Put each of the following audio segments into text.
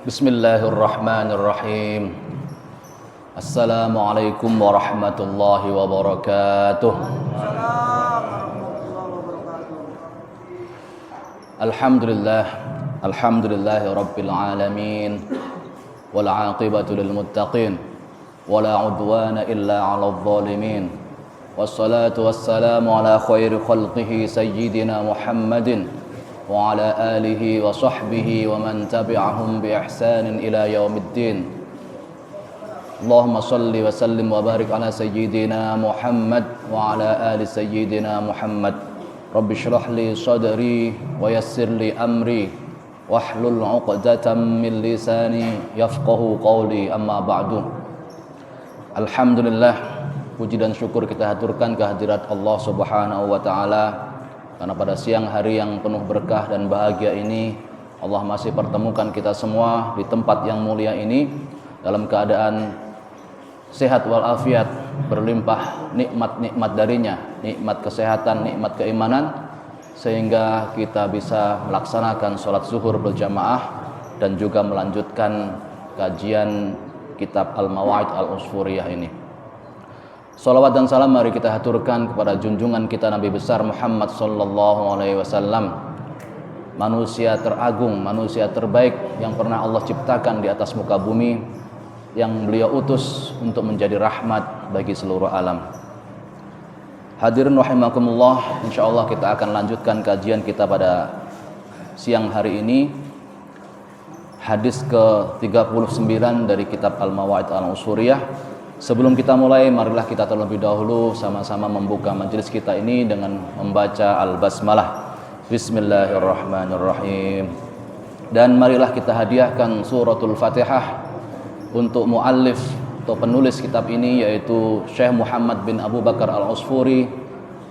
Bismillahirrahmanirrahim. Assalamualaikum warahmatullahi wabarakatuh. Alhamdulillahi rabbil alamin. Wal aqibatu lil muttaqin. Wala udwana illa 'alal zalimin. Wassalatu wassalamu ala khairi khalqihi sayyidina Muhammadin wa ala alihi wa sahbihi wa man tabi'ahum bi ihsanin ila yaumiddin. Allahumma salli wa sallim wa barik ala sayyidina Muhammad wa ala ali sayyidina Muhammad. Rabbi shrah li sadri wa yassir li amri wahlul 'uqdatam min lisani yafqahu qawli, amma ba'du. Alhamdulillah, puji dan syukur kita haturkan kehadirat Allah Subhanahu wa taala, karena pada siang hari yang penuh berkah dan bahagia ini Allah masih pertemukan kita semua di tempat yang mulia ini dalam keadaan sehat walafiat, berlimpah nikmat-nikmat darinya, nikmat kesehatan, nikmat keimanan, sehingga kita bisa melaksanakan sholat zuhur berjamaah dan juga melanjutkan kajian kitab Al-Mawa'id Al-Usfuriyah ini. Salawat dan salam mari kita haturkan kepada junjungan kita Nabi besar Muhammad sallallahu alaihi wasallam, manusia teragung, manusia terbaik yang pernah Allah ciptakan di atas muka bumi, yang beliau utus untuk menjadi rahmat bagi seluruh alam. Hadirin rahimakumullah, insyaallah kita akan lanjutkan kajian kita pada siang hari ini. Hadis ke-39 dari kitab Al-Mawa'id Al-Usfuriyah. Sebelum kita mulai, marilah kita terlebih dahulu sama-sama membuka majelis kita ini dengan membaca Al-Basmalah. Bismillahirrahmanirrahim. Dan marilah kita hadiahkan suratul Fatihah untuk muallif atau penulis kitab ini, yaitu Syekh Muhammad bin Abu Bakar Al-Usfuri,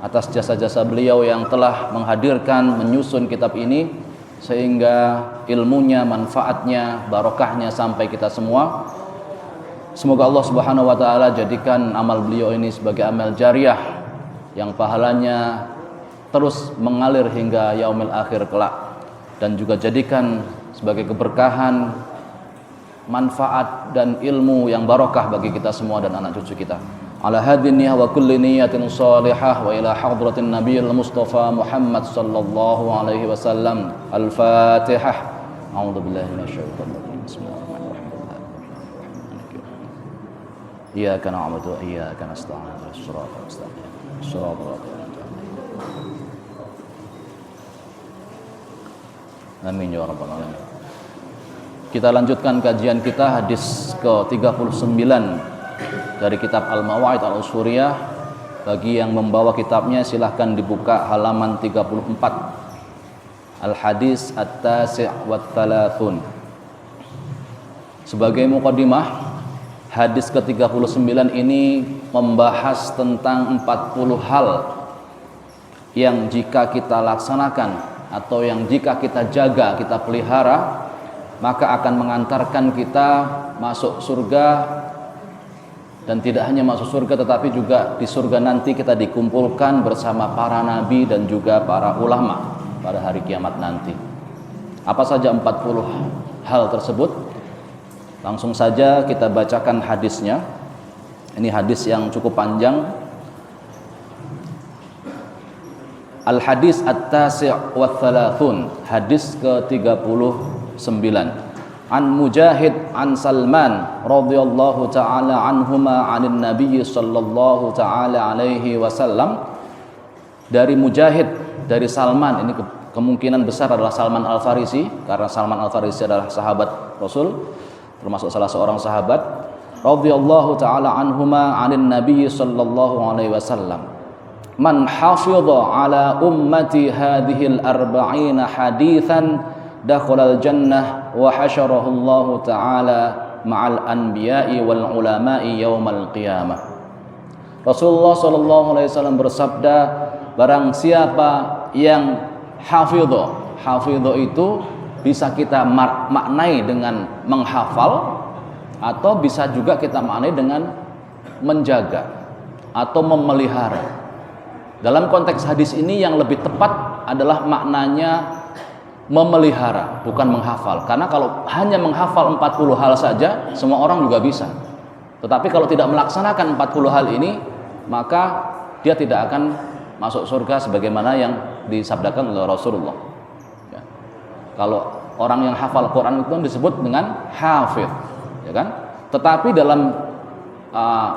atas jasa-jasa beliau yang telah menghadirkan, menyusun kitab ini, sehingga ilmunya, manfaatnya, barokahnya sampai kita semua. Semoga Allah Subhanahu wa taala jadikan amal beliau ini sebagai amal jariah yang pahalanya terus mengalir hingga yaumil akhir kelak, dan juga jadikan sebagai keberkahan, manfaat dan ilmu yang barokah bagi kita semua dan anak cucu kita. Ala hadiniyah wa kulli niyatin salihah wa ila hadratin nabiyil mustafa Muhammad sallallahu alaihi wasallam. Al-Fatihah. A'udzu billahi minasyaitonir rajim. Bismillahirrahmanirrahim. Iyyaka na'budu wa iyyaka nasta'in. Shiratal mustaqim. Shiratal ladzina an'amta 'alaihim. Amin ya rabbal alamin. Kita lanjutkan kajian kita hadis ke-39 dari kitab Al-Mawa'id Al-Usfuriyah. Bagi yang membawa kitabnya silahkan dibuka halaman 34. Al-Hadis At-Tasi' wa Thalathun. Sebagai muqaddimah, hadis ke-39 ini membahas tentang 40 hal yang jika kita laksanakan atau yang jika kita jaga, kita pelihara, maka akan mengantarkan kita masuk surga. Dan tidak hanya masuk surga, tetapi juga di surga nanti kita dikumpulkan bersama para nabi dan juga para ulama pada hari kiamat nanti. Apa saja 40 hal tersebut? Langsung saja kita bacakan hadisnya. Ini hadis yang cukup panjang. Al-Hadis At-Tasi' wa Thalathun, hadis ke-39. An Mujahid an Salman radhiyallahu ta'ala anhuma 'anin Nabiy sallallahu ta'ala alaihi wasallam. Dari Mujahid, dari Salman, ini kemungkinan besar adalah Salman Al-Farisi, karena Salman Al-Farisi adalah sahabat Rasul, termasuk salah seorang sahabat. Radhiyallahu ta'ala anhuma 'anin Nabiy sallallahu alaihi wasallam. Man hafidha ala ummati hadhil arba'ina hadithan dakhalal jannah wa hasyarahu Allah ta'ala ma'al anbiya'i wal ulama'i yaumal qiyamah. Rasulullah sallallahu alaihi wasallam bersabda, barang siapa yang hafidha itu bisa kita maknai dengan menghafal, atau bisa juga kita maknai dengan menjaga atau memelihara. Dalam konteks hadis ini yang lebih tepat adalah maknanya memelihara, bukan menghafal. Karena kalau hanya menghafal 40 hal saja, semua orang juga bisa. Tetapi kalau tidak melaksanakan 40 hal ini, maka dia tidak akan masuk surga sebagaimana yang disabdakan oleh Rasulullah. Ya. Kalau orang yang hafal Quran itu disebut dengan hafidh, ya kan? Tetapi dalam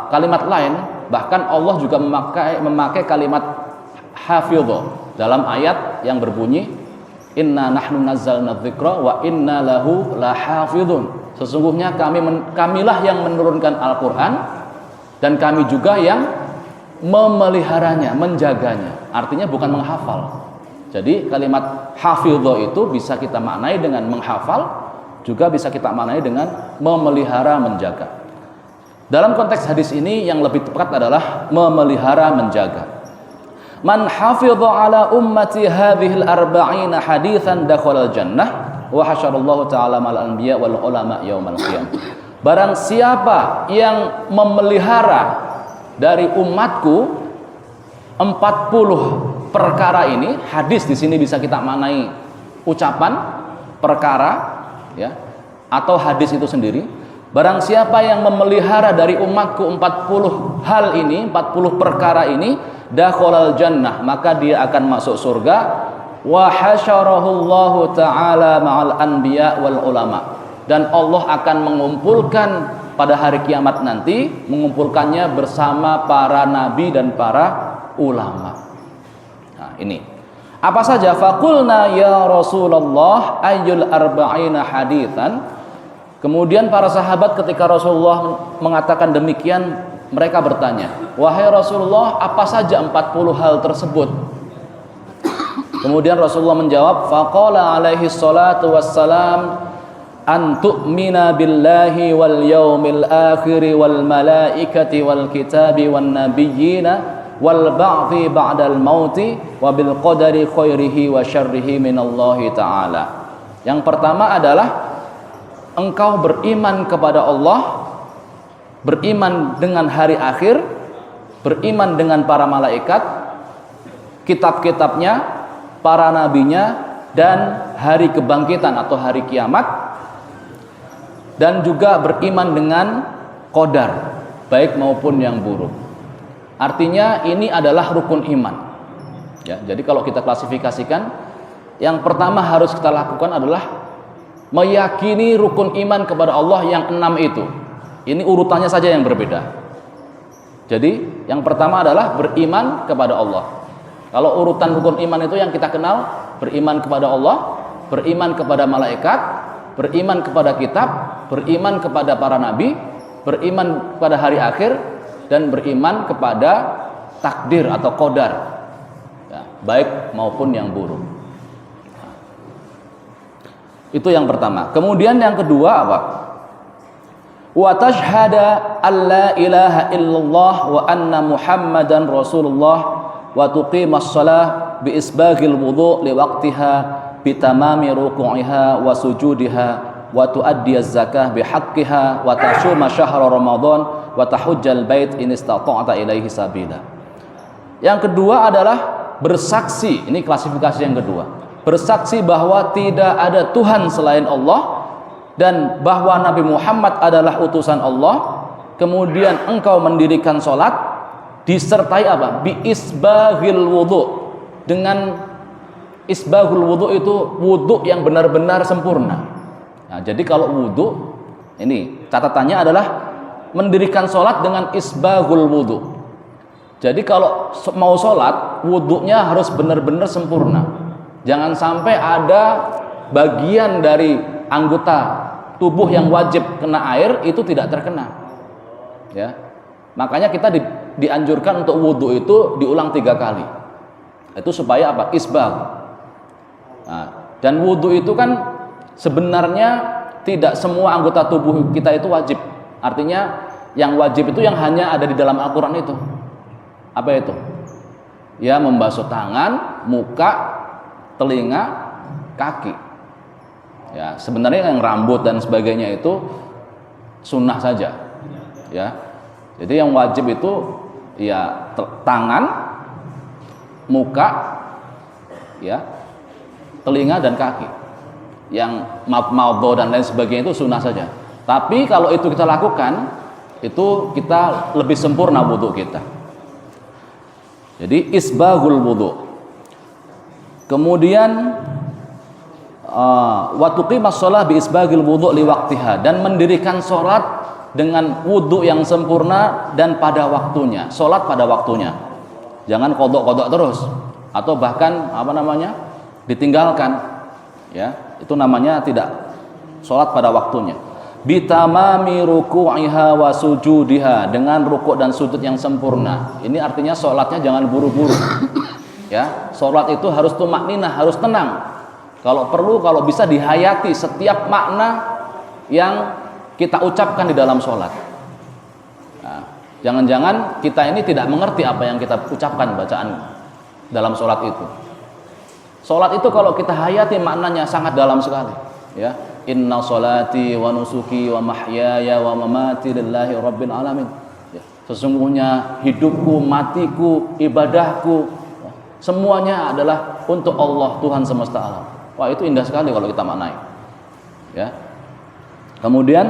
kalimat lain, bahkan Allah juga memakai kalimat hafidh dalam ayat yang berbunyi inna nahnu nazzalna dzikra wa inna lahu lahafidhun. Sesungguhnya kamilah yang menurunkan Al-Qur'an dan kami juga yang memeliharanya, menjaganya. Artinya bukan menghafal. Jadi kalimat hafidho itu bisa kita maknai dengan menghafal, juga bisa kita maknai dengan memelihara, menjaga. Dalam konteks hadis ini yang lebih tepat adalah memelihara, menjaga. Man hafidha ala ummati hadhil arba'ina hadithan dakhalal jannah wa hasyarallahu ta'ala mal anbiya wal ulama yaumal qiyamah. Barang siapa yang memelihara dari umatku 40 perkara ini, hadis di sini bisa kita maknai ucapan, perkara, ya, atau hadis itu sendiri. Barang siapa yang memelihara dari umatku 40 hal ini, 40 perkara ini, dakhalal jannah, maka dia akan masuk surga. Wa hasyarahullahu ta'ala ma'al anbiya wal ulama, dan Allah akan mengumpulkan pada hari kiamat nanti, mengumpulkannya bersama para nabi dan para ulama. Nah, ini apa saja? Faqulna ya Rasulullah ayyul arba'ina hadithan. Kemudian para sahabat ketika Rasulullah mengatakan demikian, mereka bertanya, wahai Rasulullah, apa saja 40 hal tersebut? Kemudian Rasulullah menjawab, faqala alaihi salatu wassalam, an tu'mina billahi wal yaumil akhir wal malaikati wal kitabi wan nabiyyina wal ba'thi ba'dal mauti wa bil qadari khairihi wa syarrihi minallahi ta'ala. Yang pertama adalah engkau beriman kepada Allah, beriman dengan hari akhir, beriman dengan para malaikat, kitab-kitabnya, para nabinya, dan hari kebangkitan atau hari kiamat, dan juga beriman dengan qadar, baik maupun yang buruk. Artinya ini adalah rukun iman. Ya, jadi kalau kita klasifikasikan, yang pertama harus kita lakukan adalah meyakini rukun iman kepada Allah yang 6 itu. Ini urutannya saja yang berbeda. Jadi yang pertama adalah beriman kepada Allah. Kalau urutan rukun iman itu yang kita kenal, beriman kepada Allah, beriman kepada malaikat, beriman kepada kitab, beriman kepada para nabi, beriman kepada hari akhir, dan beriman kepada takdir atau qadar, ya, baik maupun yang buruk. Itu yang pertama. Kemudian yang kedua apa? Wa tashhada alla ilaha illallah wa anna muhammadan rasulullah wa tuqimas shalah bi isbaghil wudu' li waqtiha bi tamami ruku'iha wa sujudiha wa tu'addiyaz zakah bi haqqiha wa tasuma syahra ramadan wa tahujjal bait in istata'ta ilaihi sabila. Yang kedua adalah bersaksi. Ini klasifikasi yang kedua. Bersaksi bahwa tidak ada Tuhan selain Allah dan bahwa Nabi Muhammad adalah utusan Allah. Kemudian engkau mendirikan sholat disertai apa? Bi isbaghil wudu. Dengan isbaghul wudu itu wudu yang benar-benar sempurna. Nah, jadi kalau wudu, ini catatannya adalah mendirikan sholat dengan isbaghul wudu. Jadi kalau mau sholat, wudunya harus benar-benar sempurna. Jangan sampai ada bagian dari anggota tubuh yang wajib kena air itu tidak terkena. Ya, makanya kita dianjurkan untuk wudhu itu diulang 3 kali. Itu supaya apa? Isbagh. Nah, dan wudhu itu kan sebenarnya tidak semua anggota tubuh kita itu wajib. Artinya yang wajib itu yang hanya ada di dalam Al-Quran itu. Apa itu? Ya, membasuh tangan, muka, telinga, kaki. Ya, sebenarnya yang rambut dan sebagainya itu sunnah saja. Ya. Jadi yang wajib itu ya tangan, muka, ya, telinga dan kaki. yang maudhu dan lain sebagainya itu sunnah saja. Tapi kalau itu kita lakukan, itu kita lebih sempurna wudu kita. Jadi isbaghul wudu. Kemudian wa tuqimas shalah bi isbaghil wudu li waqtiha, dan mendirikan salat dengan wudu yang sempurna dan pada waktunya. Salat pada waktunya. Jangan qodok-qodok terus atau bahkan ditinggalkan. Ya, itu namanya tidak salat pada waktunya. Bitamami ruku'iha wa sujudiha, dengan rukuk dan sujud yang sempurna. Ini artinya salatnya jangan buru-buru. Ya, salat itu harus tumakninah, harus tenang. Kalau perlu, kalau bisa dihayati setiap makna yang kita ucapkan di dalam sholat. Nah, jangan-jangan kita ini tidak mengerti apa yang kita ucapkan bacaan dalam sholat itu. Sholat itu kalau kita hayati maknanya sangat dalam sekali. Ya, inna sholati wa nusuki wa mahyaya wa mamati lillahi rabbil alamin. Ya, sesungguhnya hidupku, matiku, ibadahku, semuanya adalah untuk Allah, Tuhan semesta alam. Wah, itu indah sekali kalau kita maknai. Ya. Kemudian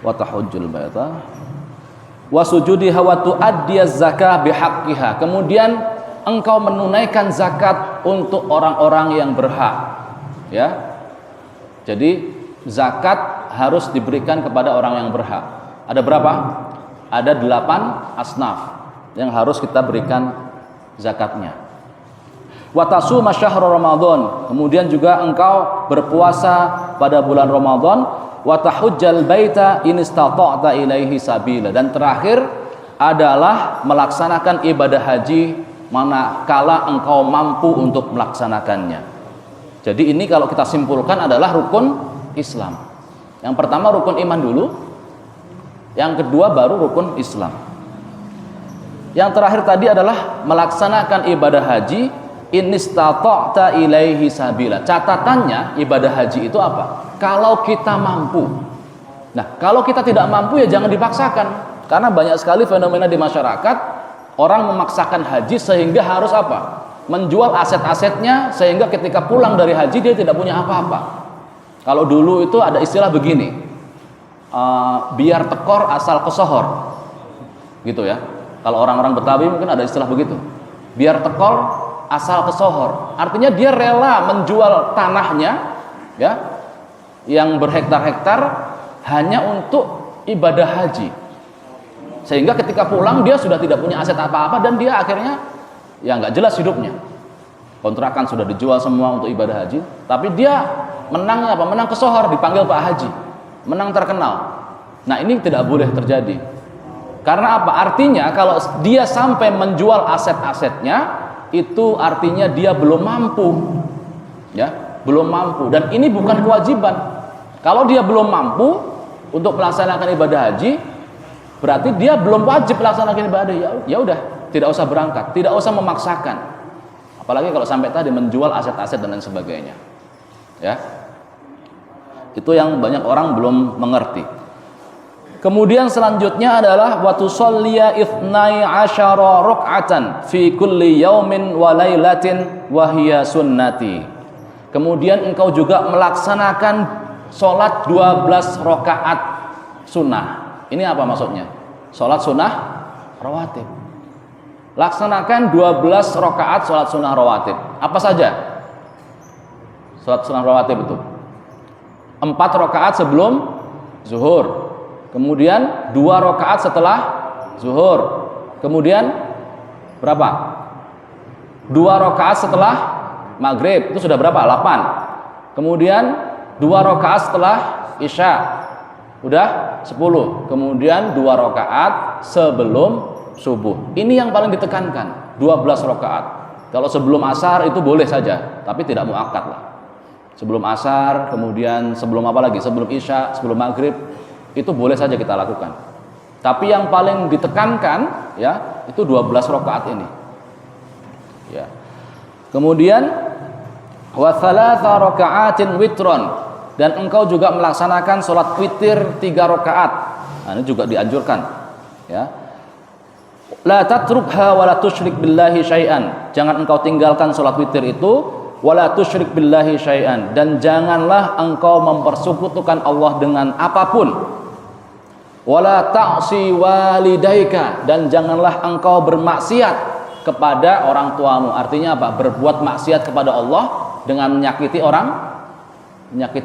wa tahujjul baita wa sujudiha wa tu'addiyaz zakah bihaqqiha. Kemudian engkau menunaikan zakat untuk orang-orang yang berhak. Ya. Jadi zakat harus diberikan kepada orang yang berhak. Ada berapa? Ada 8 asnaf yang harus kita berikan zakatnya. Wa tasuma syahrul Ramadan, kemudian juga engkau berpuasa pada bulan Ramadan. Wa tahujjal baita in istata'ta ilaihi sabila, dan terakhir adalah melaksanakan ibadah haji manakala engkau mampu untuk melaksanakannya. Jadi ini kalau kita simpulkan adalah rukun Islam. Yang pertama rukun iman dulu, yang kedua baru rukun Islam. Yang terakhir tadi adalah melaksanakan ibadah haji in istata'ta ilaihi sabila. Catatannya ibadah haji itu apa? Kalau kita mampu. Nah, kalau kita tidak mampu ya jangan dipaksakan. Karena banyak sekali fenomena di masyarakat, orang memaksakan haji sehingga harus apa? Menjual aset-asetnya, sehingga ketika pulang dari haji dia tidak punya apa-apa. Kalau dulu itu ada istilah begini, biar tekor asal kesohor, gitu ya. Kalau orang-orang Betawi mungkin ada istilah begitu, biar tekor asal kesohor. Artinya dia rela menjual tanahnya, ya, yang berhektar-hektar hanya untuk ibadah haji, sehingga ketika pulang dia sudah tidak punya aset apa-apa dan dia akhirnya ya nggak jelas hidupnya. Kontrakan sudah dijual semua untuk ibadah haji, tapi dia menangnya apa? Menang kesohor, dipanggil Pak Haji, menang terkenal. Nah, ini tidak boleh terjadi. Karena apa? Artinya kalau dia sampai menjual aset-asetnya, itu artinya dia belum mampu. Ya, belum mampu, dan ini bukan kewajiban. Kalau dia belum mampu untuk melaksanakan ibadah haji, berarti dia belum wajib melaksanakan ibadah. Ya udah, tidak usah berangkat, tidak usah memaksakan. Apalagi kalau sampai tadi menjual aset-aset dan lain sebagainya. Ya. Itu yang banyak orang belum mengerti. Kemudian selanjutnya adalah wa tusalliya 12 raka'atan fi kulli yaumin wa lailatin wa hiya sunnati. Kemudian engkau juga melaksanakan salat 12 rakaat sunnah. Ini apa maksudnya? Salat sunnah rawatib. Laksanakan 12 rakaat salat sunnah rawatib. Apa saja? Salat sunnah rawatib itu 4 rakaat sebelum zuhur. Kemudian 2 rakaat setelah zuhur. Kemudian berapa? 2 rakaat setelah maghrib. Itu sudah berapa? 8. Kemudian 2 rakaat setelah isya. Udah 10. Kemudian 2 rakaat sebelum subuh. Ini yang paling ditekankan, 12 rakaat. Kalau sebelum asar itu boleh saja, tapi tidak muakkad lah. Sebelum asar, kemudian sebelum apa lagi? Sebelum isya, sebelum maghrib, itu boleh saja kita lakukan. Tapi yang paling ditekankan ya itu 12 rakaat ini. Ya. Kemudian wa thalatha raka'atin witron, dan engkau juga melaksanakan sholat witir 3 rakaat. Nah, ini juga dianjurkan. Ya. La tatrukha wa la tusyrik billahi syai'an. Jangan engkau tinggalkan salat witir itu, wa la tusyrik billahi syai'an, dan janganlah engkau mempersekutukan Allah dengan apapun. Wa la ta'si walidaika, dan janganlah engkau bermaksiat kepada orang tuamu. Artinya apa? Berbuat maksiat kepada Allah dengan menyakiti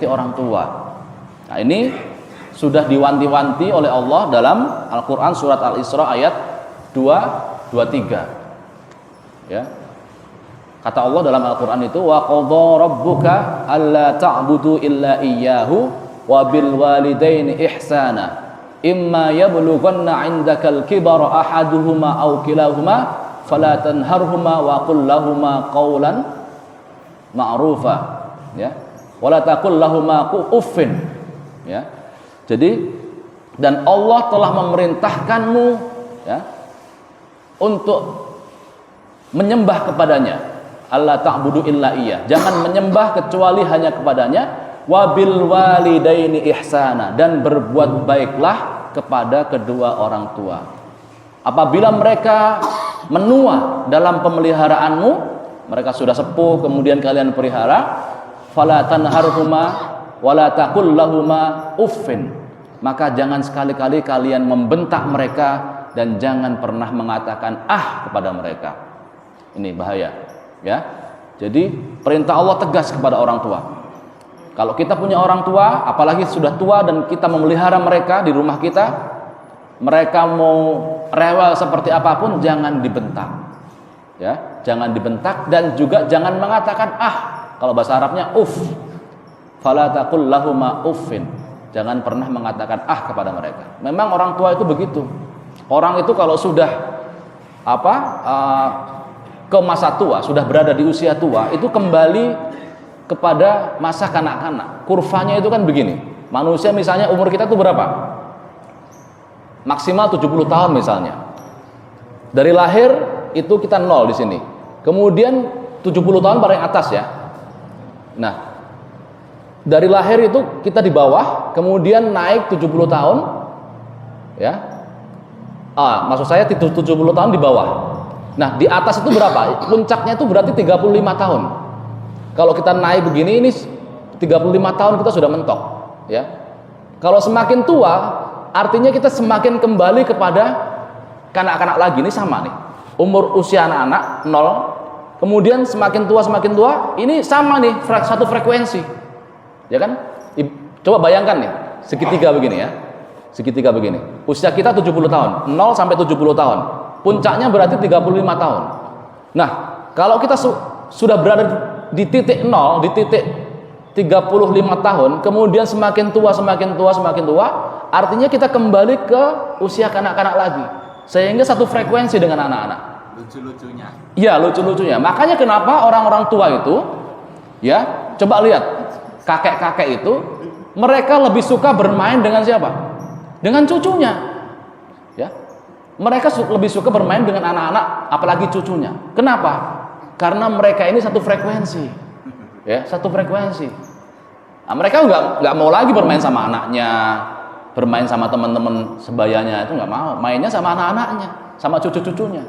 orang tua. Nah, ini sudah diwanti-wanti oleh Allah dalam Al-Qur'an surat Al-Isra ayat 223. Ya. Kata Allah dalam Al-Qur'an itu, wa qadha rabbuka alla ta'budu illa iyyahu wa bil walidaini ihsana imma yablughanna 'indakal kibara ahaduhuma aw kilahuma fala tanharhuma wa qul lahumā qawlan ma'rufa, ya, wala taqul lahumā uffin, ya. Jadi, dan Allah telah memerintahkanmu, ya, untuk menyembah kepadanya, alla ta'budu illa iyyah, jangan menyembah kecuali hanya kepadanya, wabil walidaini ihsana, dan berbuat baiklah kepada kedua orang tua. Apabila mereka menua dalam pemeliharaanmu, mereka sudah sepuh kemudian kalian pelihara, fala tanharhuma wala taqul lahumā uffin, maka jangan sekali-kali kalian membentak mereka dan jangan pernah mengatakan kepada mereka. Ini bahaya, ya. Jadi perintah Allah tegas kepada orang tua. Kalau kita punya orang tua, apalagi sudah tua dan kita memelihara mereka di rumah kita, mereka mau rewel seperti apapun jangan dibentak. Ya, jangan dibentak dan juga jangan mengatakan kalau bahasa Arabnya fala taqul lahumā uffin, jangan pernah mengatakan kepada mereka. Memang orang tua itu begitu. Orang itu kalau sudah ke masa tua, sudah berada di usia tua, itu kembali kepada masa kanak-kanak. Kurvanya itu kan begini. Manusia misalnya umur kita itu berapa? Maksimal 70 tahun misalnya. Dari lahir itu kita 0 di sini. Kemudian 70 tahun paling atas, ya. Nah, dari lahir itu kita di bawah, kemudian naik 70 tahun, ya. Maksud saya 70 tahun di bawah. Nah, di atas itu berapa? Puncaknya itu berarti 35 tahun. Kalau kita naik begini, ini 35 tahun kita sudah mentok, ya. Kalau semakin tua, artinya kita semakin kembali kepada kanak-kanak lagi. Ini sama nih. Umur usia anak-anak 0, kemudian semakin tua ini sama nih, satu frekuensi, ya kan? Coba bayangkan nih, segitiga begini, ya, segitiga begini. Usia kita 70 tahun, 0 sampai 70 tahun, puncaknya berarti 35 tahun. Nah, kalau kita sudah berada di titik 0, di titik 35 tahun, kemudian semakin tua, artinya kita kembali ke usia kanak-kanak lagi. Sehingga satu frekuensi dengan anak-anak. Lucu-lucunya. Iya, lucu-lucunya. Makanya kenapa orang-orang tua itu, ya, coba lihat kakek-kakek itu, mereka lebih suka bermain dengan siapa? Dengan cucunya. Ya. Mereka lebih suka bermain dengan anak-anak, apalagi cucunya. Kenapa? Karena mereka ini satu frekuensi. Ya, satu frekuensi. Nah, mereka nggak mau lagi bermain sama anaknya, bermain sama teman-teman sebayanya, itu nggak mau. Mainnya sama anak-anaknya, sama cucu-cucunya,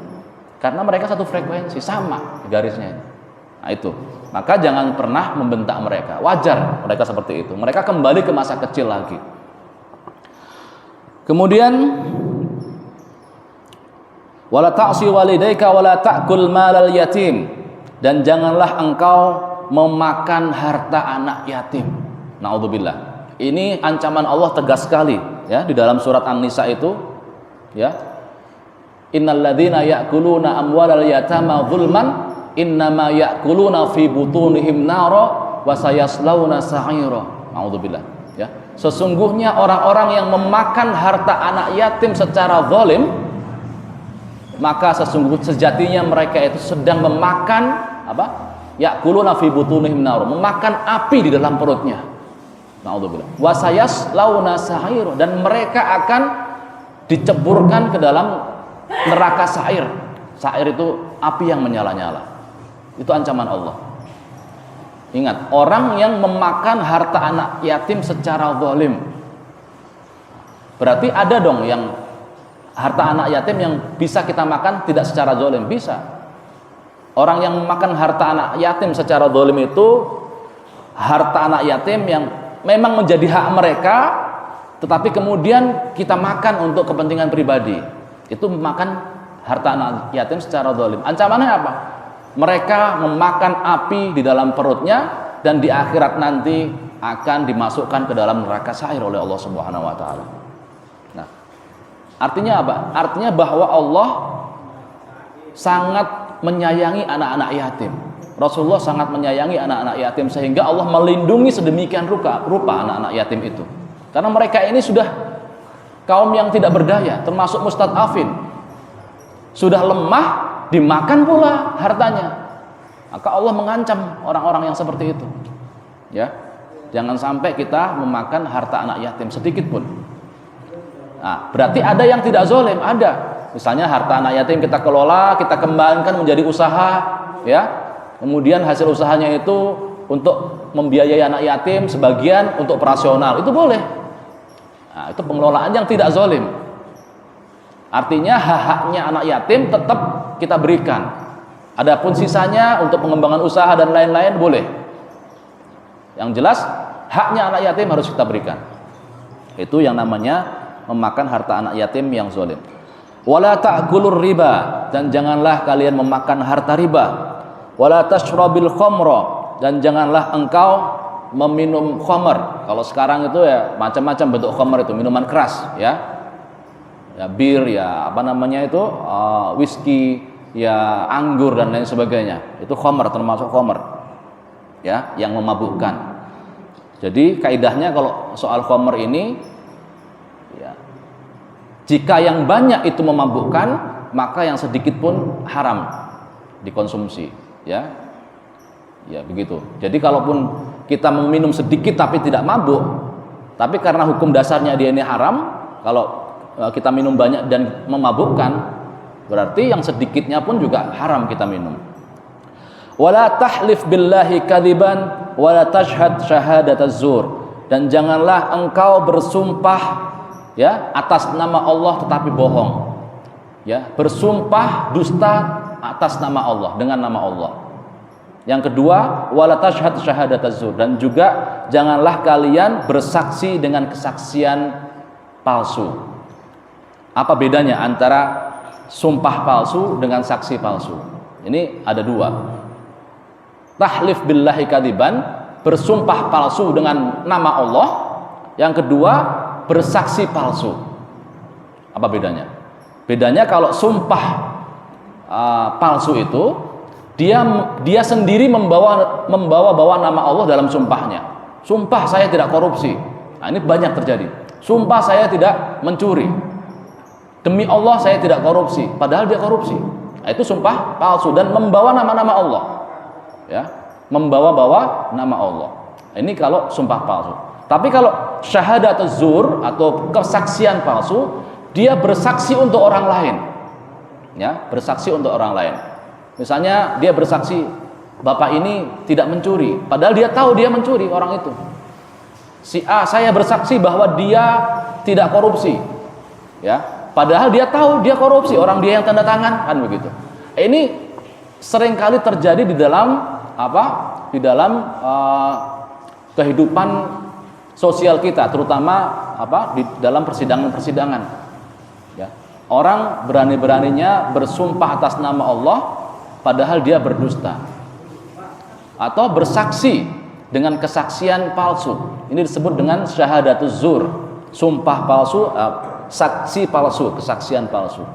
karena mereka satu frekuensi, sama garisnya. Nah, itu. Maka jangan pernah membentak mereka. Wajar mereka seperti itu. Mereka kembali ke masa kecil lagi. Kemudian, wala ta'si walidayka wala ta'kul malal yatim, dan janganlah engkau memakan harta anak yatim. Naudzubillah. Ini ancaman Allah tegas sekali, ya, di dalam surat An-Nisa itu, ya. Innal ladzina ya'kuluna amwalal yatama dzulman innama ya'kuluna fi butunihim nara wa sayaslawna sa'ira. Naudzubillah, ya. Sesungguhnya orang-orang yang memakan harta anak yatim secara zalim, maka sejatinya mereka itu sedang memakan ya'kuluna fi butunihim nara, memakan api di dalam perutnya. Naudzubillah. Wasayas launa sa'ir, dan mereka akan diceburkan ke dalam neraka sa'ir. Sa'ir itu api yang menyala-nyala. Itu ancaman Allah. Ingat, orang yang memakan harta anak yatim secara zalim, berarti ada dong yang harta anak yatim yang bisa kita makan tidak secara zalim? Bisa. Orang yang memakan harta anak yatim secara zalim itu harta anak yatim yang memang menjadi hak mereka, tetapi kemudian kita makan untuk kepentingan pribadi. Itu memakan harta anak yatim secara zalim. Ancamannya apa? Mereka memakan api di dalam perutnya, dan di akhirat nanti akan dimasukkan ke dalam neraka sa'ir oleh Allah Subhanahu wa taala. Nah, artinya apa? Artinya bahwa Allah sangat menyayangi anak-anak yatim. Rasulullah sangat menyayangi anak-anak yatim, sehingga Allah melindungi sedemikian rupa anak-anak yatim itu. Karena mereka ini sudah kaum yang tidak berdaya, termasuk mustad'afin. Sudah lemah, dimakan pula hartanya. Maka Allah mengancam orang-orang yang seperti itu. Ya, jangan sampai kita memakan harta anak yatim sedikit pun. Nah, berarti ada yang tidak zalim, ada. Misalnya harta anak yatim kita kelola, kita kembangkan menjadi usaha, ya. Kemudian hasil usahanya itu untuk membiayai anak yatim, sebagian untuk operasional, itu boleh. Nah, itu pengelolaan yang tidak zalim. Artinya hak-haknya anak yatim tetap kita berikan. Adapun sisanya untuk pengembangan usaha dan lain-lain boleh. Yang jelas haknya anak yatim harus kita berikan. Itu yang namanya memakan harta anak yatim yang zalim. Wala ta'kulur riba, dan janganlah kalian memakan harta riba. Wala tashrabil khamra, dan janganlah engkau meminum khamr. Kalau sekarang itu ya macam-macam bentuk khamr itu, minuman keras, ya. Ya bir, ya apa namanya itu, whisky, ya anggur dan lain sebagainya. Itu khamr, termasuk khamr, ya, yang memabukkan. Jadi kaidahnya kalau soal khamr ini, ya, jika yang banyak itu memabukkan, maka yang sedikit pun haram dikonsumsi, ya. Ya begitu. Jadi kalaupun kita meminum sedikit tapi tidak mabuk, tapi karena hukum dasarnya dia ini haram, kalau kita minum banyak dan memabukkan, berarti yang sedikitnya pun juga haram kita minum. Wala tahlif billahi kadziban wala tashhad syahadataz zur, dan janganlah engkau bersumpah, ya, atas nama Allah tetapi bohong. Ya, bersumpah dusta atas nama Allah, dengan nama Allah. Yang kedua, wala tashhad syahadataz zur, dan juga janganlah kalian bersaksi dengan kesaksian palsu. Apa bedanya antara sumpah palsu dengan saksi palsu? Ini ada dua. Tahlif billahi kadziban, bersumpah palsu dengan nama Allah. Yang kedua, bersaksi palsu. Apa bedanya? Bedanya kalau sumpah palsu itu dia sendiri membawa nama Allah dalam sumpahnya. Sumpah saya tidak korupsi. Nah, ini banyak terjadi. Sumpah saya tidak mencuri. Demi Allah saya tidak korupsi, padahal dia korupsi. Nah, itu sumpah palsu dan membawa nama-nama Allah. Ya, membawa-bawa nama Allah. Nah, ini kalau sumpah palsu. Tapi kalau syahadat zur atau kesaksian palsu, dia bersaksi untuk orang lain. Ya, bersaksi untuk orang lain. Misalnya dia bersaksi, bapak ini tidak mencuri, padahal dia tahu dia mencuri, orang itu. Si A, saya bersaksi bahwa dia tidak korupsi. Ya, padahal dia tahu dia korupsi, orang dia yang tanda tangan, kan begitu. Ini seringkali terjadi di dalam apa? Di dalam kehidupan sosial kita, terutama apa? Di dalam persidangan-persidangan. Ya. Orang berani-beraninya bersumpah atas nama Allah, padahal dia berdusta. Atau bersaksi dengan kesaksian palsu. Ini disebut dengan syahadatuz zur, sumpah palsu, saksi palsu, kesaksian palsu.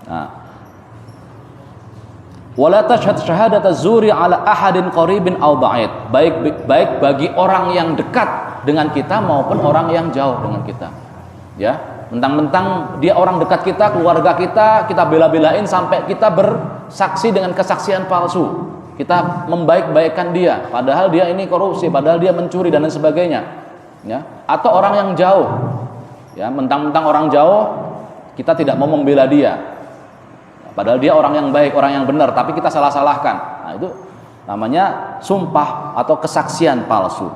Nah, wala tashhad syahadataz zuri ala ahadin qaribin aw ba'id, baik bagi orang yang dekat dengan kita maupun orang yang jauh dengan kita. Ya, mentang-mentang dia orang dekat kita, keluarga kita bela-belain sampai kita bersaksi dengan kesaksian palsu. Kita membaik-baikkan dia, padahal dia ini korupsi, padahal dia mencuri dan lain sebagainya. Ya, atau orang yang jauh. Ya, mentang-mentang orang jauh, kita tidak mau membela dia. Padahal dia orang yang baik, orang yang benar, tapi kita salah-salahkan. Nah, itu namanya sumpah atau kesaksian palsu.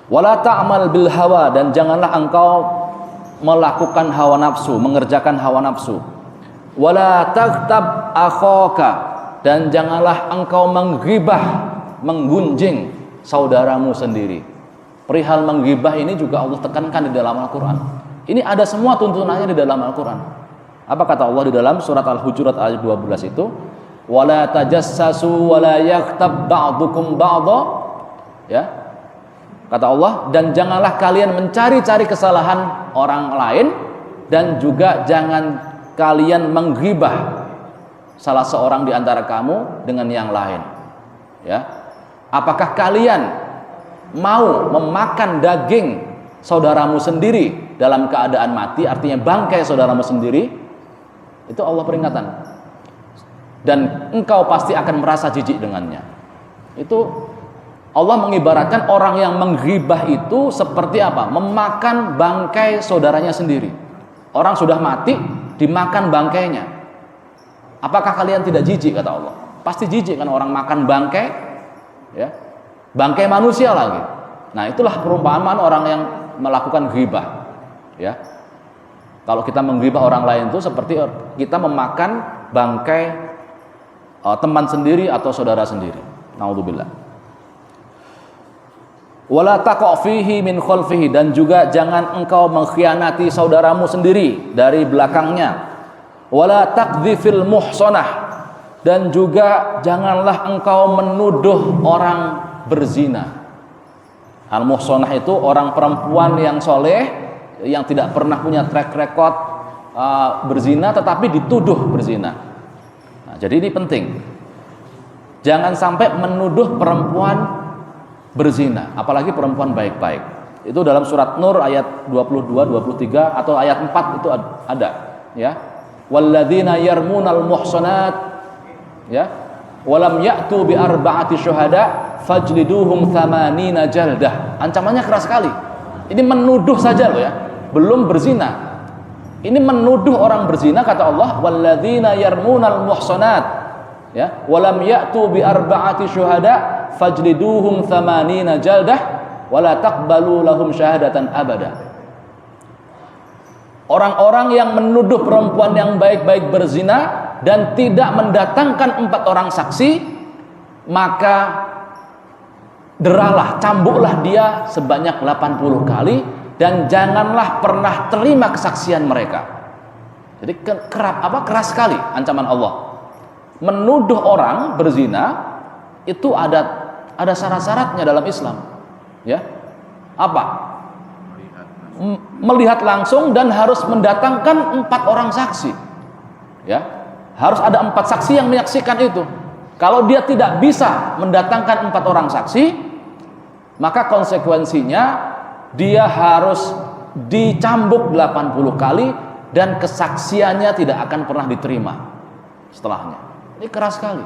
Wala ta'mal bil hawa, dan janganlah engkau melakukan hawa nafsu, mengerjakan hawa nafsu. Wala taghtab akhaka, dan janganlah engkau menggibah, menggunjing saudaramu sendiri. Perihal menggibah ini juga Allah tekankan di dalam Al-Quran. Ini ada semua tuntunannya di dalam Al-Quran. Apa kata Allah di dalam surat Al-Hujurat ayat 12 itu? Wala tajassasu wala yaghtab ba'dukum ba'dha. Ya. Kata Allah, dan janganlah kalian mencari-cari kesalahan orang lain, dan juga jangan kalian menggibah salah seorang di antara kamu dengan yang lain. Ya. Apakah kalian mau memakan daging saudaramu sendiri dalam keadaan mati, artinya bangkai saudaramu sendiri? Itu Allah peringatkan. Dan engkau pasti akan merasa jijik dengannya. Itu Allah mengibaratkan orang yang menggibah itu seperti apa? Memakan bangkai saudaranya sendiri. Orang sudah mati, dimakan bangkainya. Apakah kalian tidak jijik, kata Allah? Pasti jijik kan orang makan bangkai, ya, bangkai manusia lagi. Nah, itulah perumpamaan orang yang melakukan ghibah. Ya, kalau kita menggibah orang lain itu seperti kita memakan bangkai teman sendiri atau saudara sendiri. Naudzubillah. Wala taqa fihi min khalfihi, dan juga jangan engkau mengkhianati saudaramu sendiri dari belakangnya. Wala taqdhifil muhsanah, dan juga janganlah engkau menuduh orang berzina. Al-muhsanah itu orang perempuan yang soleh, yang tidak pernah punya track record berzina, tetapi dituduh berzina. Nah, jadi ini penting. Jangan sampai menuduh perempuan berzina, apalagi perempuan baik-baik. Itu dalam surat Nur ayat 22, 23 atau ayat 4 itu ada, ya. Walladzina yarmunal muhsanat, ya, walam ya'tu bi arba'ati syuhada fajliduhum thamanina jaldah. Ancamannya keras sekali. Ini menuduh saja loh, ya, belum berzina. Ini menuduh orang berzina, kata Allah, walladzina yarmunal muhsanat, ya, walam ya'tu bi arba'ati syuhada fajliduhum thamanina jaldah wala taqbalu lahum syahadatan abada. Orang-orang yang menuduh perempuan yang baik-baik berzina dan tidak mendatangkan 4 orang saksi, maka deralah, cambuklah dia sebanyak 80 kali, dan janganlah pernah terima kesaksian mereka. Jadi keras sekali ancaman Allah. Menuduh orang berzina itu ada syarat-syaratnya dalam Islam, ya. Apa? Melihat langsung dan harus mendatangkan 4 orang saksi, ya. Harus ada 4 saksi yang menyaksikan itu. Kalau dia tidak bisa mendatangkan 4 orang saksi, maka konsekuensinya dia harus dicambuk 80 kali dan kesaksiannya tidak akan pernah diterima setelahnya. Ini keras sekali.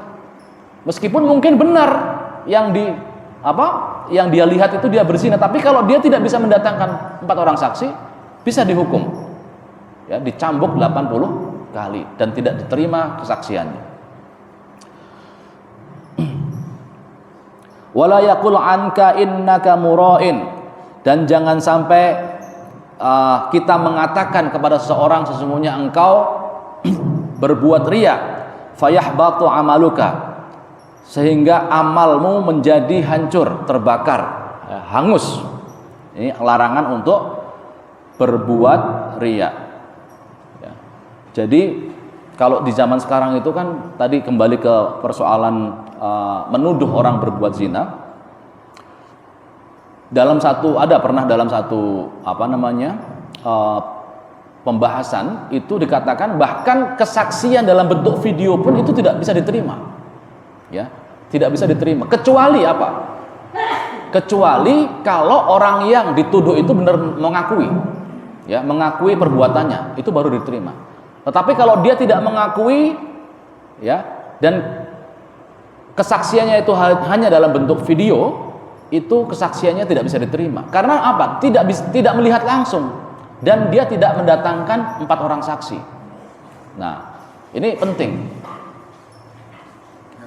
Meskipun mungkin benar yang dia lihat itu dia berzina, tapi kalau dia tidak bisa mendatangkan 4 orang saksi, bisa dihukum, ya, dicambuk 80 kali dan tidak diterima kesaksiannya. Wala yaqul anka innaka mura'in, dan jangan sampai kita mengatakan kepada seseorang sesungguhnya engkau berbuat riya, fayahbatu amaluka, sehingga amalmu menjadi hancur, terbakar, hangus. Ini larangan untuk berbuat riya, ya. Jadi kalau di zaman sekarang itu kan tadi kembali ke persoalan menuduh orang berbuat zina. Pernah dalam satu pembahasan itu dikatakan bahkan kesaksian dalam bentuk video pun itu tidak bisa diterima, ya. Tidak bisa diterima, kecuali apa? Kecuali kalau orang yang dituduh itu benar mengakui, ya, mengakui perbuatannya, itu baru diterima. Tetapi kalau dia tidak mengakui, ya, dan kesaksiannya itu hanya dalam bentuk video, itu kesaksiannya tidak bisa diterima. Karena apa? Tidak melihat langsung, dan dia tidak mendatangkan 4 orang saksi. Nah, ini penting.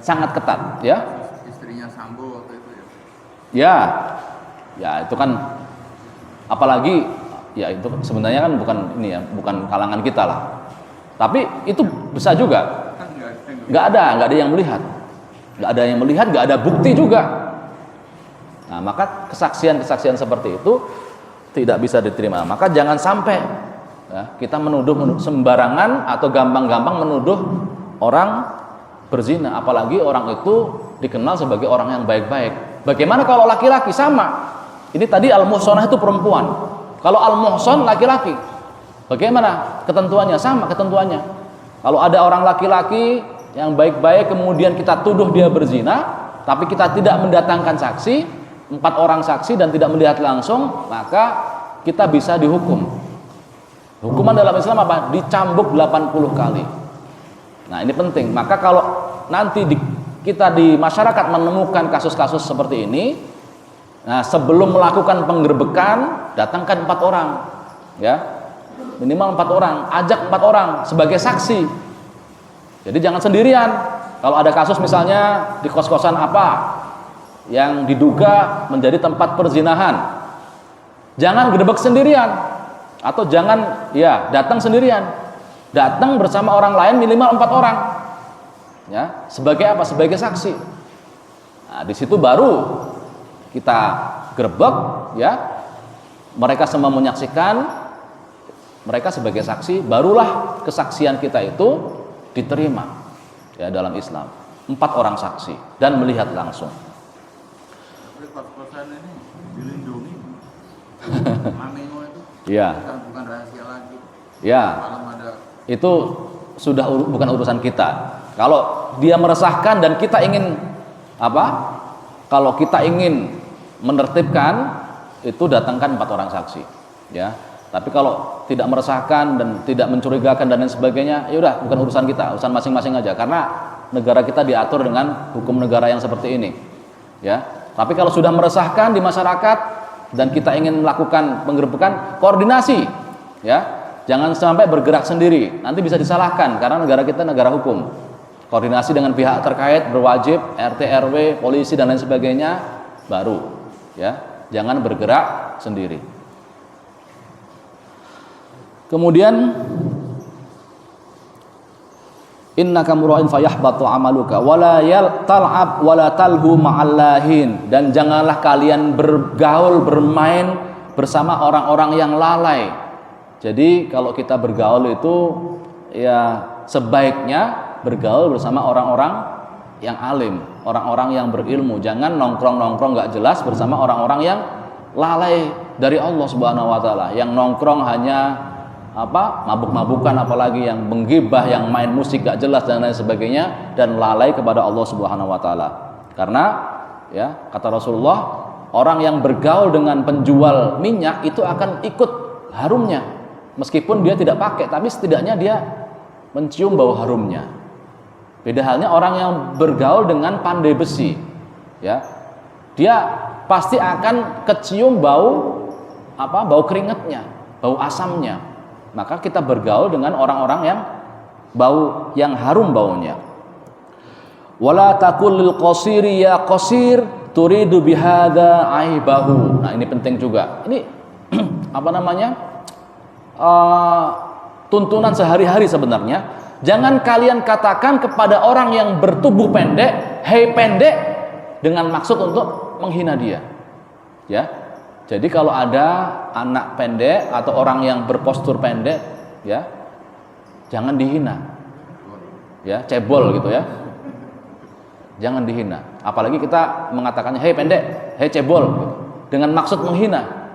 Sangat ketat, ya. Istrinya Sambo waktu itu, ya. Ya itu kan apalagi ya itu sebenarnya kan bukan ini ya, bukan kalangan kita lah. Tapi itu bisa juga. Nggak ada yang melihat. Nggak ada yang melihat, nggak ada bukti juga. Nah, maka kesaksian-kesaksian seperti itu tidak bisa diterima. Maka jangan sampai ya, kita menuduh sembarangan atau gampang-gampang menuduh orang berzina, apalagi orang itu dikenal sebagai orang yang baik-baik. Bagaimana kalau laki-laki? Sama. Ini tadi al-muhsanah itu perempuan. Kalau al-muhsan laki-laki. Bagaimana ketentuannya? Sama ketentuannya. Kalau ada orang laki-laki yang baik-baik kemudian kita tuduh dia berzina, tapi kita tidak mendatangkan saksi, 4 orang saksi dan tidak melihat langsung, maka kita bisa dihukum. Hukuman dalam Islam apa? Dicambuk 80 kali. Nah, ini penting. Maka kalau nanti kita di masyarakat menemukan kasus-kasus seperti ini, nah sebelum melakukan penggerbekan, datangkan 4 orang, ya minimal 4 orang, ajak 4 orang sebagai saksi. Jadi jangan sendirian. Kalau ada kasus misalnya di kos-kosan apa yang diduga menjadi tempat perzinahan, jangan gerbek sendirian, atau jangan ya datang sendirian. Datang bersama orang lain minimal 4 orang. Ya, sebagai apa? Sebagai saksi. Nah, di situ baru kita gerbek, ya. Mereka semua menyaksikan, mereka sebagai saksi, barulah kesaksian kita itu diterima ya dalam Islam. 4 orang saksi dan melihat langsung. Kos-kosan ini dilindungi. Mamengo itu. Iya. Bukan rahasia lagi. Ya. Malam ada. Itu sudah bukan urusan kita. Kalau dia meresahkan dan kita ingin apa? Kalau kita ingin menertibkan, itu datangkan 4 orang saksi, ya. Tapi kalau tidak meresahkan dan tidak mencurigakan dan lain sebagainya, ya udah bukan urusan kita, urusan masing-masing aja. Karena negara kita diatur dengan hukum negara yang seperti ini, ya. Tapi kalau sudah meresahkan di masyarakat dan kita ingin melakukan penggerbekan, koordinasi, ya. Jangan sampai bergerak sendiri, nanti bisa disalahkan karena negara kita negara hukum. Koordinasi dengan pihak terkait berwajib, RT, RW, polisi dan lain sebagainya, baru, ya. Jangan bergerak sendiri. Kemudian innaka mura'in fayahbatu amaluka wala tal'ab wala talhu ma'allahin, dan janganlah kalian bergaul bermain bersama orang-orang yang lalai. Jadi kalau kita bergaul itu ya sebaiknya bergaul bersama orang-orang yang alim, orang-orang yang berilmu. Jangan nongkrong-nongkrong nggak jelas bersama orang-orang yang lalai dari Allah Subhanahu wa taala, yang nongkrong hanya mabuk-mabukan, apalagi yang menggibah, yang main musik gak jelas dan lain sebagainya, dan lalai kepada Allah Subhanahu wa taala. Karena ya kata Rasulullah, orang yang bergaul dengan penjual minyak itu akan ikut harumnya, meskipun dia tidak pakai, tapi setidaknya dia mencium bau harumnya. Beda halnya orang yang bergaul dengan pandai besi, ya, dia pasti akan kecium bau bau keringatnya, bau asamnya. Maka kita bergaul dengan orang-orang yang harum baunya. Wala taqul lil qasiri ya qasir turidu bihadza aibahu. Nah, ini penting juga. Ini tuntunan sehari-hari sebenarnya. Jangan kalian katakan kepada orang yang bertubuh pendek, "Hei pendek," dengan maksud untuk menghina dia. Ya. Jadi kalau ada anak pendek atau orang yang berpostur pendek, ya, jangan dihina. Ya, cebol gitu ya. Jangan dihina. Apalagi kita mengatakannya, "Hei pendek, hei cebol," gitu, dengan maksud menghina.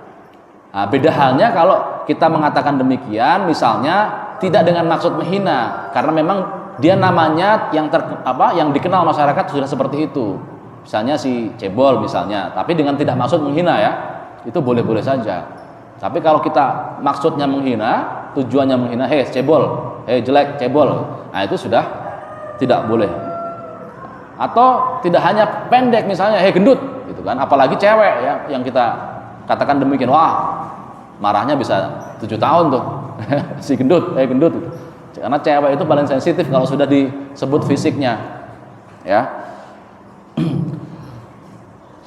Nah, beda halnya kalau kita mengatakan demikian, misalnya tidak dengan maksud menghina, karena memang dia namanya yang dikenal masyarakat sudah seperti itu. Misalnya si cebol misalnya, tapi dengan tidak maksud menghina ya. Itu boleh-boleh saja. Tapi kalau kita maksudnya menghina, tujuannya menghina, "Hei cebol, hei jelek cebol," nah itu sudah tidak boleh. Atau tidak hanya pendek, misalnya "Hei gendut," gitu kan. Apalagi cewek ya, yang kita katakan demikian, wah marahnya bisa 7 tahun tuh. Si gendut, "Hei gendut," gitu. Karena cewek itu paling sensitif kalau sudah disebut fisiknya, ya.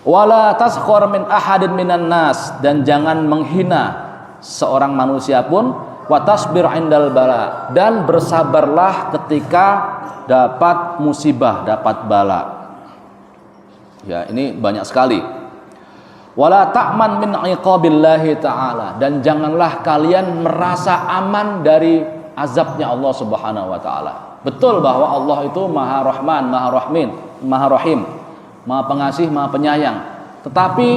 Wala taskhur min ahadin minan nas, dan jangan menghina seorang manusia pun, wa tasbir 'indal bala, dan bersabarlah ketika dapat musibah, dapat bala. Ya, ini banyak sekali. Wala ta'man min 'iqabillahi ta'ala, dan janganlah kalian merasa aman dari azabnya Allah Subhanahu wa taala. Betul bahwa Allah itu Maha Rahman, Maha Rahim, Maha Pengasih, Maha Penyayang. Tetapi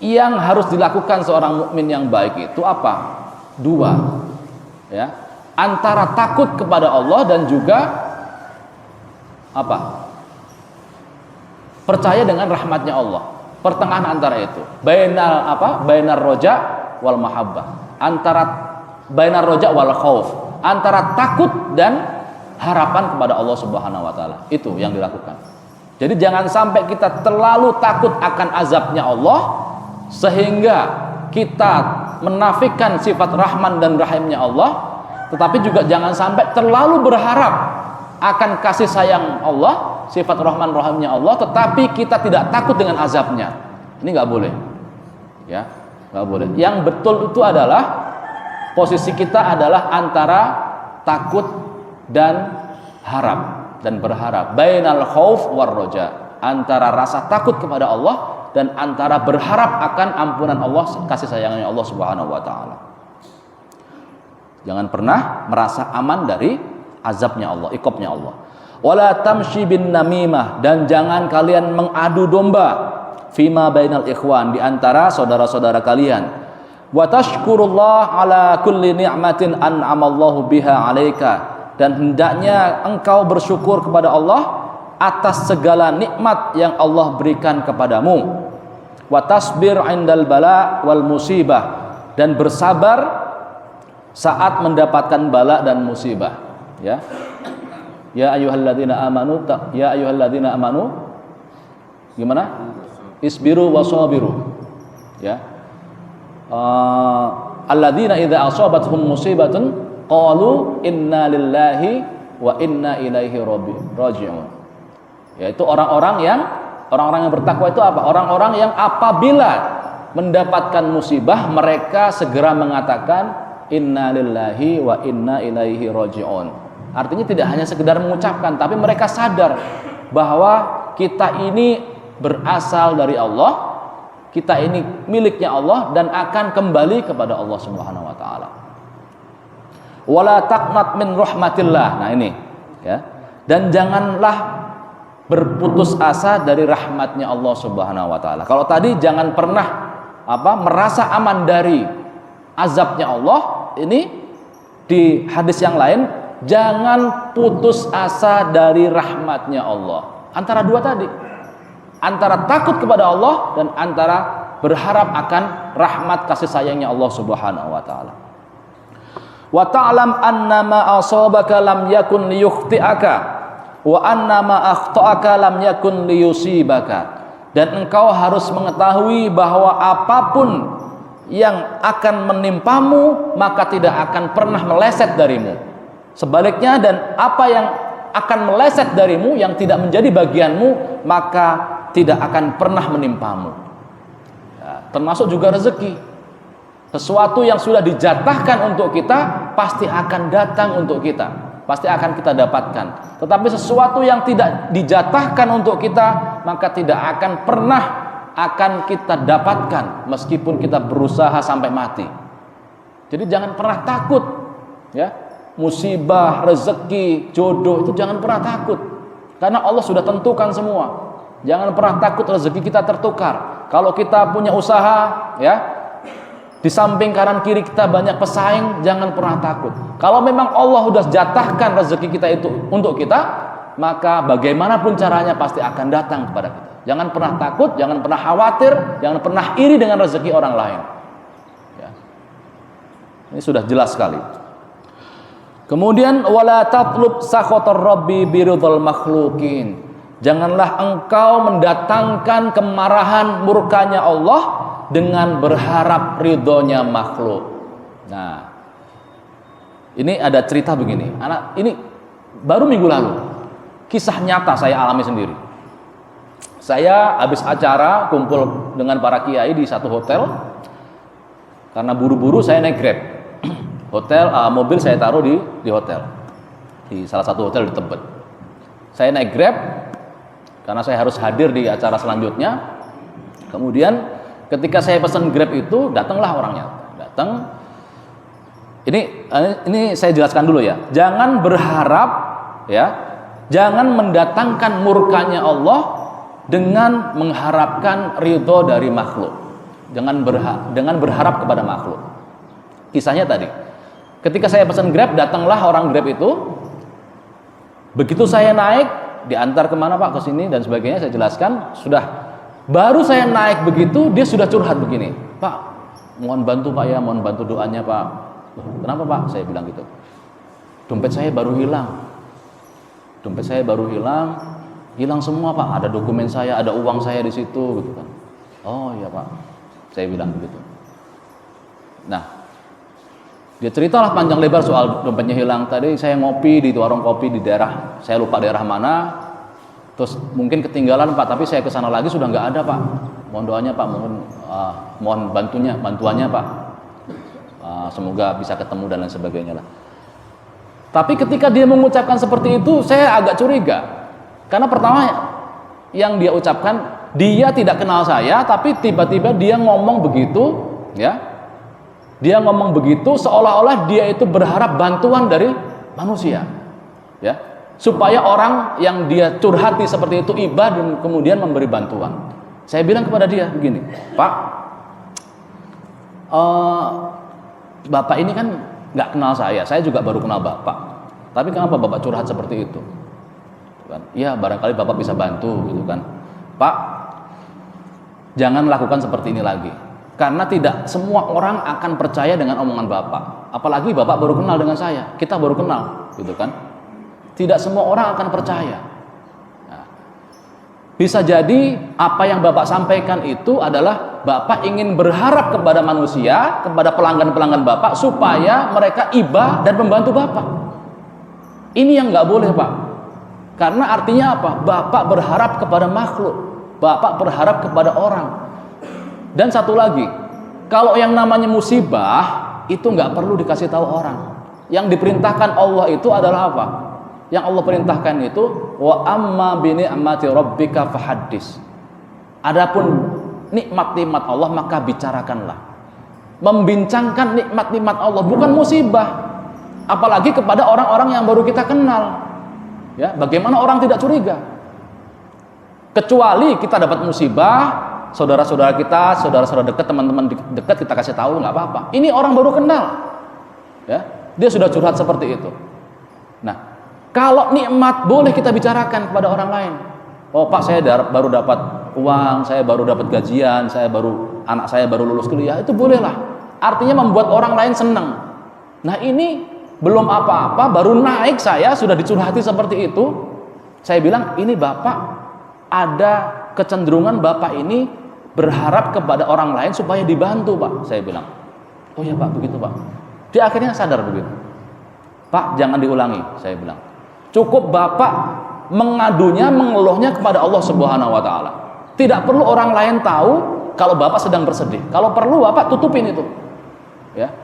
yang harus dilakukan seorang mukmin yang baik itu apa? Dua. Ya. Antara takut kepada Allah dan juga apa? Percaya dengan rahmatnya Allah. Pertengahan antara itu, bainar roja wal mahabbah, antara bainar roja wal khauf, antara takut dan harapan kepada Allah Subhanahu wa taala. Itu yang dilakukan. Jadi jangan sampai kita terlalu takut akan azabnya Allah sehingga kita menafikan sifat Rahman dan Rahimnya Allah, tetapi juga jangan sampai terlalu berharap akan kasih sayang Allah, sifat Rahman Rahimnya Allah, tetapi kita tidak takut dengan azabnya. Ini nggak boleh, ya, nggak boleh. Yang betul itu adalah posisi kita adalah antara takut dan harap dan berharap. Bainal khauf war roja, antara rasa takut kepada Allah dan antara berharap akan ampunan Allah, kasih sayangnya Allah Subhanahu wa taala. Jangan pernah merasa aman dari azabnya Allah, iqabnya Allah. Wala tamshi bin namimah, dan jangan kalian mengadu domba fima bainal ikhwan, di antara saudara-saudara kalian. Wa tashkurullah ala kulli ni'matin an'amallahu biha 'alaika, dan hendaknya engkau bersyukur kepada Allah atas segala nikmat yang Allah berikan kepadamu. Wa tasbir 'indal bala wal musibah, dan bersabar saat mendapatkan bala dan musibah. Ya. Ya ayyuhalladzina amanu, gimana? Isbiru wasabiru. Ya. Alladzina idza asabathum musibatun qalu inna lillahi wa inna ilaihi raji'un. Yaitu orang-orang yang bertakwa itu apa? Orang-orang yang apabila mendapatkan musibah mereka segera mengatakan inna lillahi wa inna ilaihi raji'un. Artinya tidak hanya sekedar mengucapkan, tapi mereka sadar bahwa kita ini berasal dari Allah, kita ini miliknya Allah dan akan kembali kepada Allah Subhanahu wa taala. Wala taqnat min rahmatillah. Nah ini, ya. Dan janganlah berputus asa dari rahmatnya Allah Subhanahu wa taala. Kalau tadi jangan pernah merasa aman dari azabnya Allah, ini di hadis yang lain jangan putus asa dari rahmatnya Allah. Antara dua tadi, antara takut kepada Allah dan antara berharap akan rahmat kasih sayangnya Allah Subhanahu wa taala. Wa ta'lam anna ma asabaka lam yakun liyukhti'aka wa anna ma akhta'aka lam yakun liyusibaka. Dan engkau harus mengetahui bahwa apapun yang akan menimpamu maka tidak akan pernah meleset darimu. Sebaliknya, dan apa yang akan meleset darimu yang tidak menjadi bagianmu maka tidak akan pernah menimpamu. Ya, termasuk juga rezeki. Sesuatu yang sudah dijatahkan untuk kita pasti akan datang untuk kita, pasti akan kita dapatkan. Tetapi sesuatu yang tidak dijatahkan untuk kita maka tidak akan pernah akan kita dapatkan meskipun kita berusaha sampai mati. Jadi jangan pernah takut, ya. Musibah, rezeki, jodoh itu jangan pernah takut, karena Allah sudah tentukan semua. Jangan pernah takut rezeki kita tertukar. Kalau kita punya usaha, ya, di samping kanan kiri kita banyak pesaing, jangan pernah takut. Kalau memang Allah sudah jatahkan rezeki kita itu untuk kita, maka bagaimanapun caranya pasti akan datang kepada kita. Jangan pernah takut, jangan pernah khawatir, jangan pernah iri dengan rezeki orang lain. Ya. Ini sudah jelas sekali. Kemudian wala tatlub sakhatar rabbi biridhal makhluqin. Janganlah engkau mendatangkan kemarahan murkanya Allah dengan berharap ridhonya makhluk. Nah, ini ada cerita begini. Ini baru minggu lalu. Kisah nyata saya alami sendiri. Saya habis acara kumpul dengan para kiai di satu hotel. Karena buru-buru saya naik Grab. Mobil saya taruh di hotel. Di salah satu hotel di Tebet. Saya naik Grab karena saya harus hadir di acara selanjutnya. Kemudian ketika saya pesan Grab itu, datanglah orangnya. Datang. Ini saya jelaskan dulu ya. Jangan berharap ya, jangan mendatangkan murkanya Allah dengan mengharapkan ridho dari makhluk. Dengan berharap kepada makhluk. Kisahnya tadi, ketika saya pesan Grab, datanglah orang Grab itu. Begitu saya naik, diantar kemana Pak, ke sini dan sebagainya, saya jelaskan. Baru saya naik begitu, dia sudah curhat begini, Pak, mohon bantu Pak ya, mohon bantu doanya Pak. Loh, kenapa Pak? Saya bilang gitu. Dompet saya baru hilang. Hilang semua Pak. Ada dokumen saya, ada uang saya di situ, gitu kan. Oh iya Pak, saya bilang begitu. Nah, dia ceritalah panjang lebar soal dompetnya hilang. Tadi saya ngopi di warung kopi di daerah, saya lupa daerah mana. Terus mungkin ketinggalan Pak, tapi saya ke sana lagi sudah nggak ada Pak. Mohon doanya Pak, mohon bantuannya Pak. Semoga bisa ketemu dan lain sebagainya lah. Tapi ketika dia mengucapkan seperti itu, saya agak curiga. Karena pertama yang dia ucapkan, dia tidak kenal saya, tapi tiba-tiba dia ngomong begitu, ya. Dia ngomong begitu seolah-olah dia itu berharap bantuan dari manusia, ya, supaya orang yang dia curhati seperti itu iba dan kemudian memberi bantuan. Saya bilang kepada dia begini, Pak, Bapak ini kan nggak kenal saya juga baru kenal Bapak. Tapi kenapa Bapak curhat seperti itu? Ya barangkali Bapak bisa bantu, gitu kan. Pak, jangan lakukan seperti ini lagi. Karena tidak semua orang akan percaya dengan omongan Bapak. Apalagi Bapak baru kenal dengan saya. Kita baru kenal, gitu kan. Tidak semua orang akan percaya. Nah, bisa jadi apa yang Bapak sampaikan itu adalah Bapak ingin berharap kepada manusia, kepada pelanggan-pelanggan Bapak, supaya mereka iba dan membantu Bapak. Ini yang nggak boleh Pak. Karena artinya apa? Bapak berharap kepada makhluk. Bapak berharap kepada orang. Dan satu lagi, kalau yang namanya musibah itu nggak perlu dikasih tahu orang. Yang diperintahkan Allah itu adalah apa? Yang Allah perintahkan itu wa amma bi ni'mati rabbika fahaddis. Adapun nikmat-nikmat Allah maka bicarakanlah. Membincangkan nikmat-nikmat Allah bukan musibah. Apalagi kepada orang-orang yang baru kita kenal. Ya, bagaimana orang tidak curiga? Kecuali kita dapat musibah, saudara-saudara kita, saudara-saudara dekat, teman-teman dekat kita kasih tahu, nggak apa-apa. Ini orang baru kenal, ya, dia sudah curhat seperti itu. Nah, kalau nikmat boleh kita bicarakan kepada orang lain. Oh Pak, saya baru dapat uang, saya baru dapat gajian, anak saya baru lulus kuliah, itu bolehlah. Artinya membuat orang lain senang. Nah ini belum apa-apa, baru naik saya sudah dicurhati seperti itu. Saya bilang ini Bapak ada kecenderungan Bapak ini berharap kepada orang lain supaya dibantu Pak, saya bilang. Oh ya Pak, begitu Pak. Dia akhirnya sadar begitu. Pak, jangan diulangi, saya bilang. Cukup Bapak mengadunya, mengeluhnya kepada Allah Subhanahu wa taala. Tidak perlu orang lain tahu kalau Bapak sedang bersedih. Kalau perlu Bapak tutupin itu. Ya.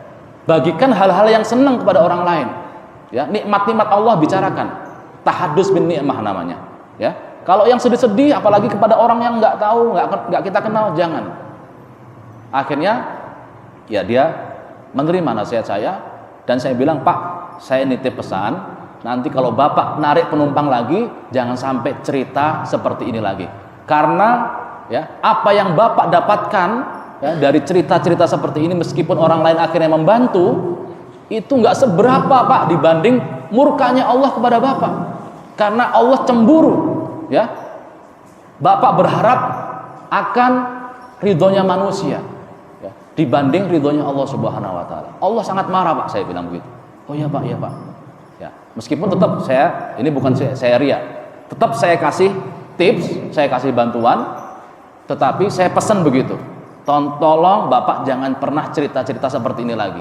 Bagikan hal-hal yang senang kepada orang lain. Ya, nikmat-nikmat Allah bicarakan. Tahaddus bin ni'mah namanya, ya. Kalau yang sedih-sedih, apalagi kepada orang yang nggak tahu, nggak kita kenal, jangan. Akhirnya, ya dia menerima nasihat saya dan saya bilang, Pak, saya nitip pesan, nanti kalau Bapak narik penumpang lagi, jangan sampai cerita seperti ini lagi. Karena ya apa yang Bapak dapatkan ya, dari cerita-cerita seperti ini, meskipun orang lain akhirnya membantu, itu nggak seberapa Pak dibanding murkanya Allah kepada Bapak. Karena Allah cemburu. Ya, Bapak berharap akan ridhonya manusia, ya, dibanding ridhonya Allah Subhanahu Wa Taala. Allah sangat marah Pak, saya bilang begitu. Oh ya Pak, ya Pak. Ya, meskipun tetap ini bukan saya ria, tetap saya kasih tips, saya kasih bantuan, tetapi saya pesan begitu. Tolong Bapak jangan pernah cerita-cerita seperti ini lagi.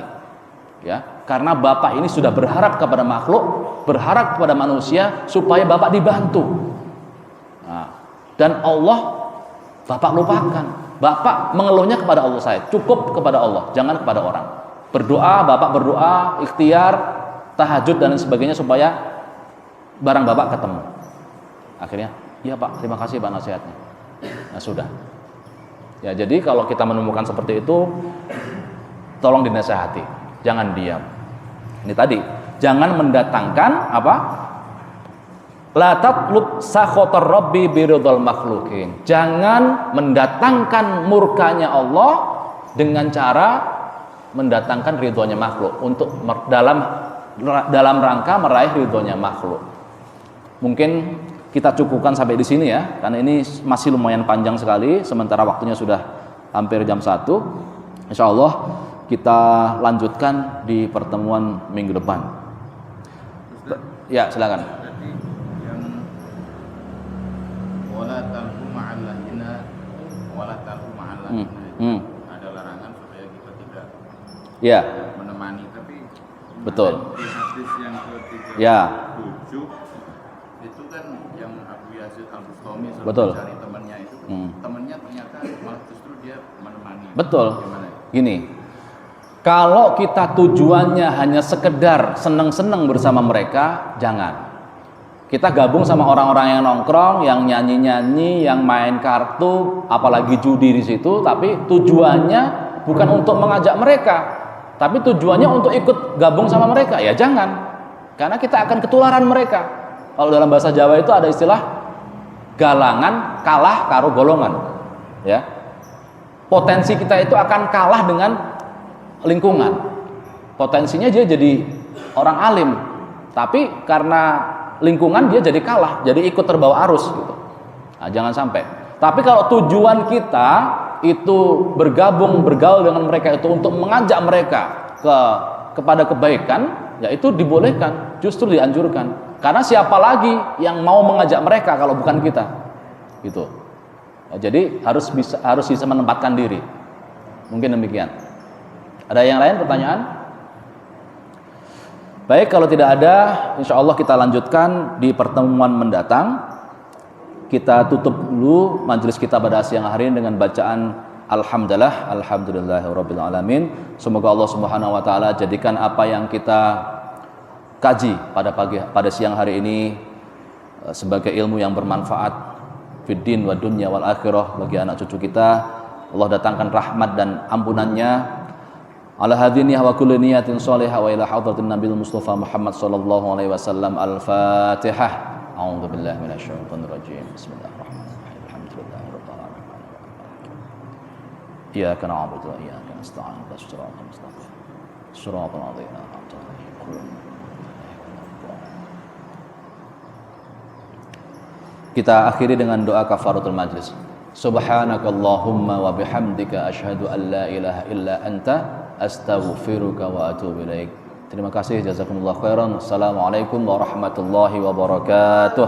Ya, karena Bapak ini sudah berharap kepada makhluk, berharap kepada manusia supaya Bapak dibantu. Nah, dan Allah Bapak lupakan. Bapak mengeluhnya kepada Allah saya, cukup kepada Allah, jangan kepada orang. Berdoa, Bapak berdoa, ikhtiar, tahajud dan sebagainya supaya barang Bapak ketemu. Akhirnya, iya Pak, terima kasih Pak nasihatnya. Nah sudah. Ya jadi kalau kita menemukan seperti itu, tolong dinasihati, jangan diam. Ini tadi, jangan mendatangkan apa? La tatlub sakhatar rabbi biridhal makhlukin. Jangan mendatangkan murkanya Allah dengan cara mendatangkan ridhonya makhluk untuk dalam rangka meraih ridhonya makhluk. Mungkin kita cukupkan sampai di sini ya, karena ini masih lumayan panjang sekali, sementara waktunya sudah hampir jam 1. Insyaallah kita lanjutkan di pertemuan minggu depan. Ya, silakan. Tadi yang wala talhu ma'al ladina wala talhu ma'al ladina ada larangan supaya kita tidak Ya, menemani, tapi betul. di hadis yang ke-37 Ya, itu kan yang Abu Yazid Al-Bustami betul. mencari temannya itu temannya ternyata malah justru dia menemani. Betul. Gimana? Gini, kalau kita tujuannya hanya sekedar seneng-seneng bersama mereka, jangan. Kita gabung sama orang-orang yang nongkrong, yang nyanyi-nyanyi, yang main kartu, apalagi judi di situ, tapi tujuannya bukan untuk mengajak mereka, tapi tujuannya untuk ikut gabung sama mereka, ya jangan. Karena kita akan ketularan mereka. Kalau dalam bahasa Jawa itu ada istilah galangan kalah karo golongan. Ya. Potensi kita itu akan kalah dengan lingkungan. Potensinya dia jadi orang alim, tapi karena lingkungan dia jadi kalah, jadi ikut terbawa arus gitu. Nah, jangan sampai. Tapi kalau tujuan kita itu bergabung, bergaul dengan mereka itu untuk mengajak mereka kepada kebaikan, ya itu dibolehkan, justru dianjurkan. Karena siapa lagi yang mau mengajak mereka kalau bukan kita, gitu. Ya, jadi harus bisa menempatkan diri. Mungkin demikian. Ada yang lain pertanyaan? Baik, kalau tidak ada, insya Allah kita lanjutkan di pertemuan mendatang. Kita tutup dulu majelis kita pada siang hari ini dengan bacaan Alhamdulillahirabbil alamin. Semoga Allah Subhanahu wa taala jadikan apa yang kita kaji pada siang hari ini sebagai ilmu yang bermanfaat fid din wa dunya wal akhirah bagi anak cucu kita. Allah datangkan rahmat dan ampunannya ala hadiniyah wa kulli niyatin shalihah wa ila hadratin nabil mustafa Muhammad sallallahu alaihi wasallam. Al-Fatihah. A'udzu billahi minasyaitonir rajim. Bismillahirrahmanirrahim. Alhamdulillahirabbil alamin. Iyyaka na'budu wa iyyaka nasta'in. Shiratal mustaqim. Shiratal ladzina an'amta 'alaihim. Kita akhiri dengan doa kafaratul majlis. Subhanakallahumma wa bihamdika asyhadu an la ilaha illa anta astaghfiruka wa atubu ilaik. Terima kasih, jazakumullah khairan. Assalamualaikum warahmatullahi wabarakatuh.